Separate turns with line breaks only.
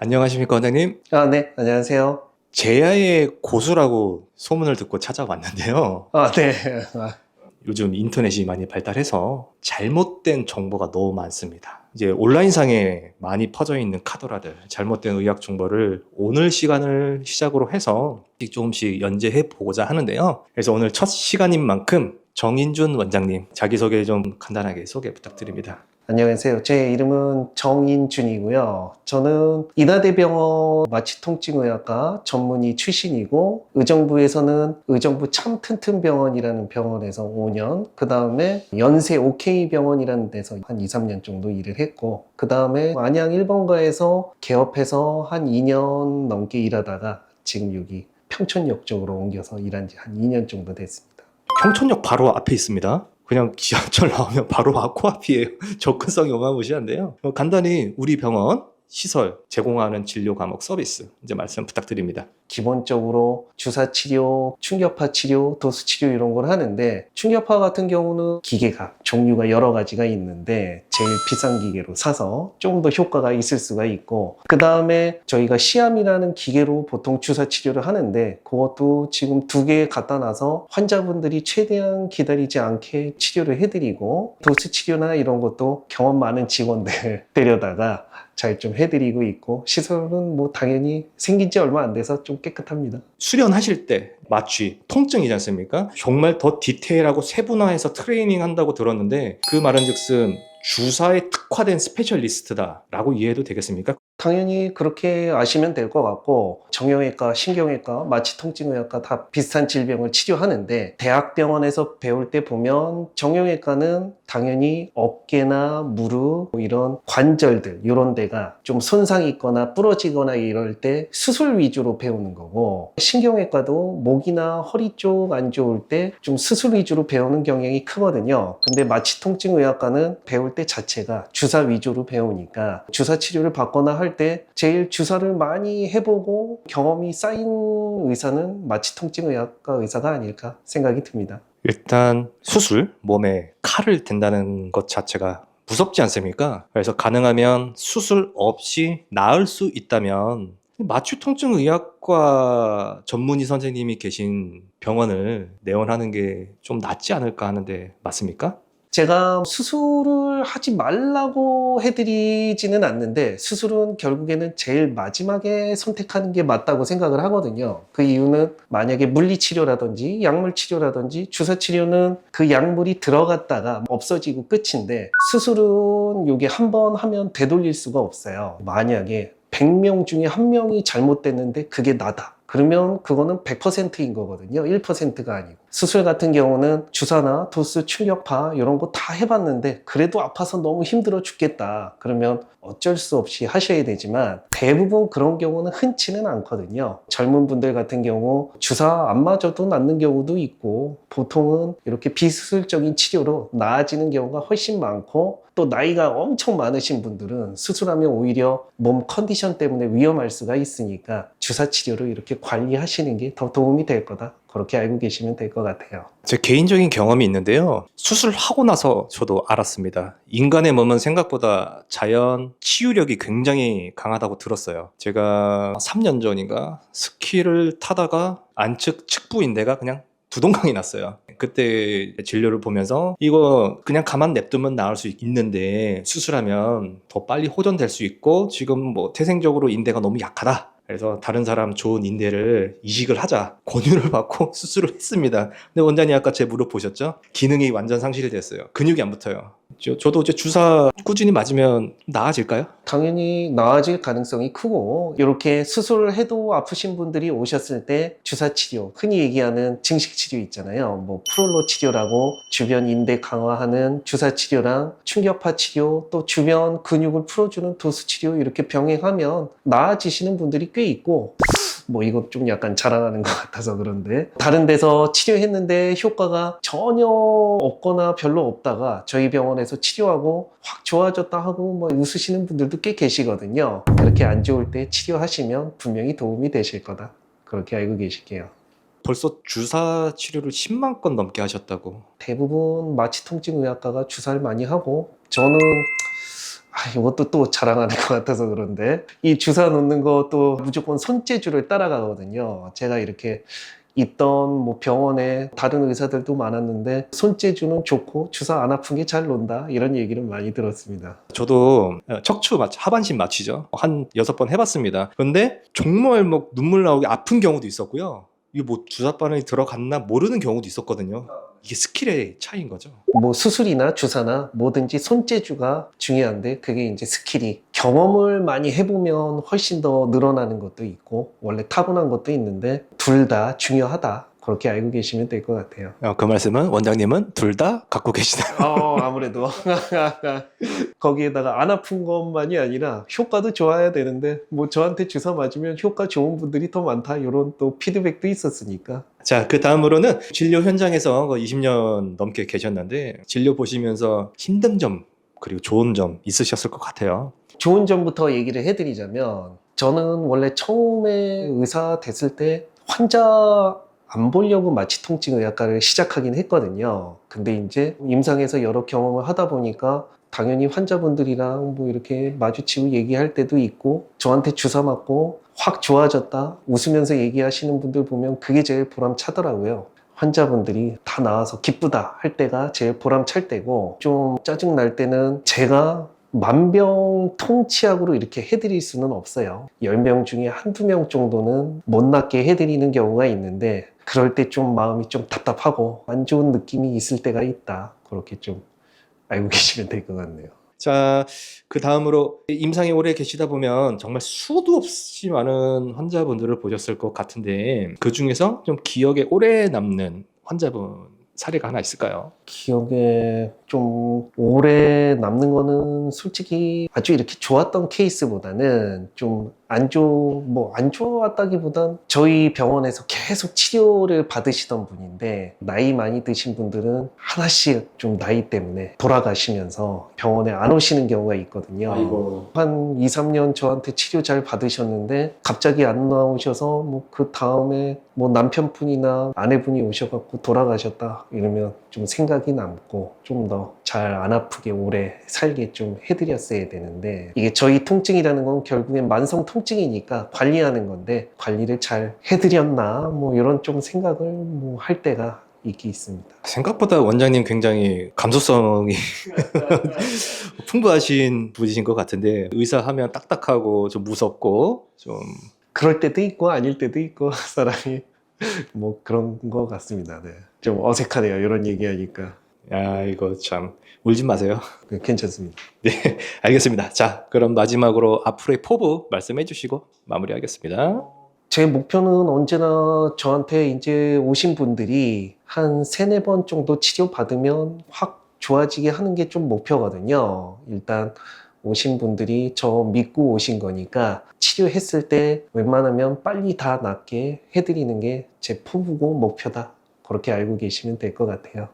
안녕하십니까, 원장님?
네, 안녕하세요.
제야의 고수라고 소문을 듣고 찾아왔는데요.
네.
요즘 인터넷이 많이 발달해서 잘못된 정보가 너무 많습니다. 이제 온라인상에 많이 퍼져 있는 카더라들, 잘못된 의학 정보를 오늘 시간을 시작으로 해서 조금씩 연재해 보고자 하는데요. 그래서 오늘 첫 시간인 만큼 정인준 원장님, 자기소개 좀 간단하게 소개 부탁드립니다.
안녕하세요. 제 이름은 정인준이고요. 저는 인하대병원 마취통증의학과 전문의 출신이고, 의정부에서는 의정부 참튼튼병원이라는 병원에서 5년, 그 다음에 연세 OK병원이라는 데서 한 2, 3년 정도 일을 했고, 그 다음에 안양 1번가에서 개업해서 한 2년 넘게 일하다가 지금 여기 평촌역 쪽으로 옮겨서 일한 지 한 2년 정도 됐습니다.
평촌역 바로 앞에 있습니다. 그냥 지하철 나오면 바로 코앞이에요. 접근성이 어마무시한데요. 간단히 우리 병원 시설 제공하는 진료 과목 서비스 이제 말씀 부탁드립니다.
기본적으로 주사 치료, 충격파 치료, 도수 치료 이런 걸 하는데, 충격파 같은 경우는 기계가 종류가 여러 가지가 있는데 제일 비싼 기계로 사서 좀 더 효과가 있을 수가 있고, 그 다음에 저희가 시암이라는 기계로 보통 주사 치료를 하는데, 그것도 지금 2개 갖다 놔서 환자분들이 최대한 기다리지 않게 치료를 해드리고, 도수 치료나 이런 것도 경험 많은 직원들 데려다가 잘 좀 해드리고 있고, 시설은 뭐 당연히 생긴 지 얼마 안 돼서 좀 깨끗합니다.
수련하실 때 마취, 통증이지 않습니까? 정말 더 디테일하고 세분화해서 트레이닝 한다고 들었는데 그 말은즉슨 주사에 특화된 스페셜리스트다라고 이해해도 되겠습니까?
당연히 그렇게 아시면 될 것 같고, 정형외과, 신경외과, 마취통증의학과 다 비슷한 질병을 치료하는데, 대학병원에서 배울 때 보면 정형외과는 당연히 어깨나 무릎, 뭐 이런 관절들 이런 데가 좀 손상이 있거나 부러지거나 이럴 때 수술 위주로 배우는 거고, 신경외과도 목이나 허리 쪽 안 좋을 때 좀 수술 위주로 배우는 경향이 크거든요. 근데 마취통증의학과는 배울 때 자체가 주사 위주로 배우니까, 주사 치료를 받거나 할 때 제일 주사를 많이 해보고 경험이 쌓인 의사는 마취통증의학과 의사가 아닐까 생각이 듭니다.
일단 수술, 몸에 칼을 댄다는 것 자체가 무섭지 않습니까? 그래서 가능하면 수술 없이 나을 수 있다면 마취통증의학과 전문의 선생님이 계신 병원을 내원하는 게 좀 낫지 않을까 하는데 맞습니까?
제가 수술을 하지 말라고 해드리지는 않는데, 수술은 결국에는 제일 마지막에 선택하는 게 맞다고 생각을 하거든요. 그 이유는 만약에 물리치료라든지 약물치료라든지 주사치료는 그 약물이 들어갔다가 없어지고 끝인데, 수술은 이게 한 번 하면 되돌릴 수가 없어요. 만약에 100명 중에 1명이 잘못됐는데 그게 나다, 그러면 그거는 100%인 거거든요. 1%가 아니고. 수술 같은 경우는 주사나 도수, 충격파 이런 거 다 해봤는데 그래도 아파서 너무 힘들어 죽겠다, 그러면 어쩔 수 없이 하셔야 되지만, 대부분 그런 경우는 흔치는 않거든요. 젊은 분들 같은 경우 주사 안 맞아도 낫는 경우도 있고, 보통은 이렇게 비수술적인 치료로 나아지는 경우가 훨씬 많고, 또 나이가 엄청 많으신 분들은 수술하면 오히려 몸 컨디션 때문에 위험할 수가 있으니까 주사 치료를 이렇게 관리하시는 게 더 도움이 될 거다, 그렇게 알고 계시면 될 것 같아요.
제 개인적인 경험이 있는데요. 수술하고 나서 저도 알았습니다. 인간의 몸은 생각보다 자연 치유력이 굉장히 강하다고 들었어요. 제가 3년 전인가 스키를 타다가 안측 측부인대가 그냥 두동강이 났어요. 그때 진료를 보면서 이거 그냥 가만 냅두면 나을 수 있는데 수술하면 더 빨리 호전될 수 있고 지금 뭐 태생적으로 인대가 너무 약하다. 그래서 다른 사람 좋은 인대를 이식을 하자 권유를 받고 수술을 했습니다. 근데 원장님 아까 제 무릎 보셨죠? 기능이 완전 상실이 됐어요. 근육이 안 붙어요. 저도 이제 주사 꾸준히 맞으면 나아질까요?
당연히 나아질 가능성이 크고, 이렇게 수술을 해도 아프신 분들이 오셨을 때 주사 치료, 흔히 얘기하는 증식 치료 있잖아요. 뭐 프롤로 치료라고 주변 인대 강화하는 주사 치료랑 충격파 치료, 또 주변 근육을 풀어주는 도수 치료 이렇게 병행하면 나아지시는 분들이 꽤 있고, 뭐 이거 좀 약간 자랑하는 것 같아서 그런데, 다른 데서 치료했는데 효과가 전혀 없거나 별로 없다가 저희 병원에서 치료하고 확 좋아졌다 하고 뭐 웃으시는 분들도 꽤 계시거든요. 그렇게 안 좋을 때 치료하시면 분명히 도움이 되실 거다, 그렇게 알고 계실게요.
벌써 주사 치료를 10만 건 넘게 하셨다고.
대부분 마취통증의학과가 주사를 많이 하고, 저는 이것도 또 자랑하는 것 같아서 그런데 이 주사 놓는 것도 무조건 손재주를 따라가거든요. 제가 이렇게 있던 뭐 병원에 다른 의사들도 많았는데 손재주는 좋고 주사 안 아픈 게 잘 논다 이런 얘기를 많이 들었습니다.
저도 척추 하반신 마취죠. 한 6번 해봤습니다. 그런데 정말 뭐 눈물 나오게 아픈 경우도 있었고요. 이게 뭐 주사바늘이 들어갔나 모르는 경우도 있었거든요. 이게 스킬의 차이인 거죠.
뭐 수술이나 주사나 뭐든지 손재주가 중요한데 그게 이제 스킬이 경험을 많이 해보면 훨씬 더 늘어나는 것도 있고 원래 타고난 것도 있는데 둘 다 중요하다. 그렇게 알고 계시면 될 것 같아요.
그 말씀은 원장님은 둘 다 갖고 계시나요?
아무래도 거기에다가 안 아픈 것만이 아니라 효과도 좋아야 되는데 뭐 저한테 주사 맞으면 효과 좋은 분들이 더 많다 이런 또 피드백도 있었으니까.
자, 그 다음으로는 진료 현장에서 20년 넘게 계셨는데 진료 보시면서 힘든 점 그리고 좋은 점 있으셨을 것 같아요.
좋은 점부터 얘기를 해드리자면 저는 원래 처음에 의사 됐을 때 환자 안 보려고 마취통증의학과를 시작하긴 했거든요. 근데 이제 임상에서 여러 경험을 하다 보니까 당연히 환자분들이랑 뭐 이렇게 마주치고 얘기할 때도 있고 저한테 주사 맞고 확 좋아졌다 웃으면서 얘기하시는 분들 보면 그게 제일 보람차더라고요. 환자분들이 다 나와서 기쁘다 할 때가 제일 보람찰 때고 좀 짜증 날 때는 제가 만병통치약으로 이렇게 해드릴 수는 없어요. 10명 중에 한두 명 정도는 못 낫게 해드리는 경우가 있는데 그럴 때 좀 마음이 좀 답답하고 안 좋은 느낌이 있을 때가 있다. 그렇게 좀 알고 계시면 될 것 같네요.
자, 그 다음으로 임상에 오래 계시다 보면 정말 수도 없이 많은 환자분들을 보셨을 것 같은데 그 중에서 좀 기억에 오래 남는 환자분 사례가 하나 있을까요?
기억에 좀 오래 남는 거는 솔직히 아주 이렇게 좋았던 케이스보다는 좀 안 좋았다기보단 저희 병원에서 계속 치료를 받으시던 분인데 나이 많이 드신 분들은 하나씩 좀 나이 때문에 돌아가시면서 병원에 안 오시는 경우가 있거든요. 한 2, 3년 저한테 치료 잘 받으셨는데 갑자기 안 나오셔서 뭐 그 다음에 뭐 남편분이나 아내분이 오셔갖고 돌아가셨다 이러면 좀 생각이 남고 좀 더 잘 안 아프게 오래 살게 좀 해드렸어야 되는데 이게 저희 통증이라는 건 결국엔 만성 통증이니까 관리하는 건데 관리를 잘 해드렸나 뭐 이런 좀 생각을 뭐 할 때가 있긴 있습니다.
생각보다 원장님 굉장히 감수성이 풍부하신 분이신 것 같은데 의사 하면 딱딱하고 좀 무섭고 좀
그럴 때도 있고 아닐 때도 있고 사람이 뭐 그런 것 같습니다. 네. 좀 어색하네요. 이런 얘기하니까.
야, 이거 참 울지 마세요.
괜찮습니다.
네, 알겠습니다. 자, 그럼 마지막으로 앞으로의 포부 말씀해 주시고 마무리하겠습니다.
제 목표는 언제나 저한테 이제 오신 분들이 한 3-4번 정도 치료받으면 확 좋아지게 하는 게 좀 목표거든요. 일단 오신 분들이 저 믿고 오신 거니까 치료했을 때 웬만하면 빨리 다 낫게 해드리는 게 제 포부고 목표다. 그렇게 알고 계시면 될 것 같아요.